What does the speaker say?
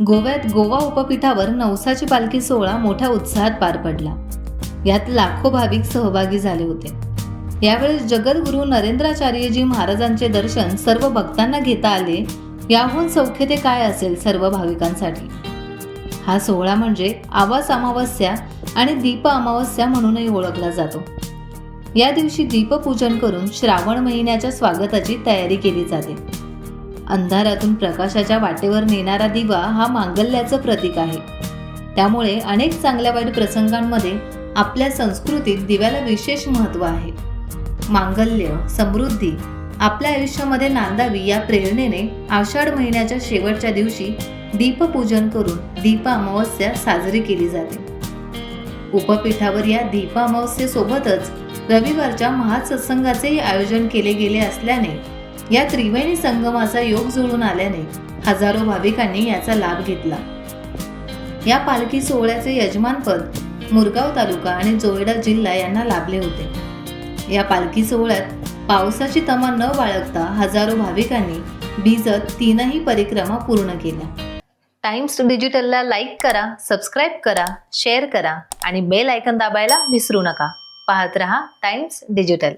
गोव्यात गोवा उपपीठावर नवसाची पालखी सोहळा मोठ्या उत्साहात पार पडला। यात लाखो भाविक सहभागी झाले होते। यावेळेस जगद्गुरू नरेंद्राचार्यजी महाराजांचे दर्शन सर्व भक्तांना घेता आले। याहून सौख्यते काय असेल सर्व भाविकांसाठी। हा सोहळा म्हणजे आवास अमावस्या आणि दीप अमावस्या म्हणूनही ओळखला जातो। या दिवशी दीपपूजन करून श्रावण महिन्याच्या स्वागताची तयारी केली जाते। अंधारातून प्रकाशाच्या वाटेवर नेणारा दिवा हा मांगल्याचं प्रतीक आहे। त्यामुळे अनेक चांगल्या वाईट प्रसंगांमध्ये आपल्या संस्कृतीत दिव्याला विशेष महत्त्व आहे। मांगल्य, समृद्धी आपल्या आयुष्यामध्ये नांदावी या प्रेरणेने आषाढ महिन्याच्या शेवटच्या दिवशी दीपपूजन करून दीप अमावस्या साजरी केली जाते। उपपीठावर या दीप अमावस्येसोबतच रविवारच्या महासत्संगाचेही आयोजन केले गेले असल्याने या त्रिवेणी संगमाचा योग जुळून आल्याने हजारो भाविकांनी याचा लाभ घेतला। या पालखी सोहळ्याचे यजमानपद मुरगाव तालुका आणि जोयडा जिल्हा यांना लाभले होते। या पालखी सोहळ्यात पावसाची तमा न बाळगता हजारो भाविकांनी भिजत तीनही परिक्रमा पूर्ण केल्या। टाइम्स डिजिटलला लाईक करा, सबस्क्राईब करा, शेअर करा आणि बेल आयकॉन दाबायला विसरू नका। पाहत रहा टाइम्स डिजिटल।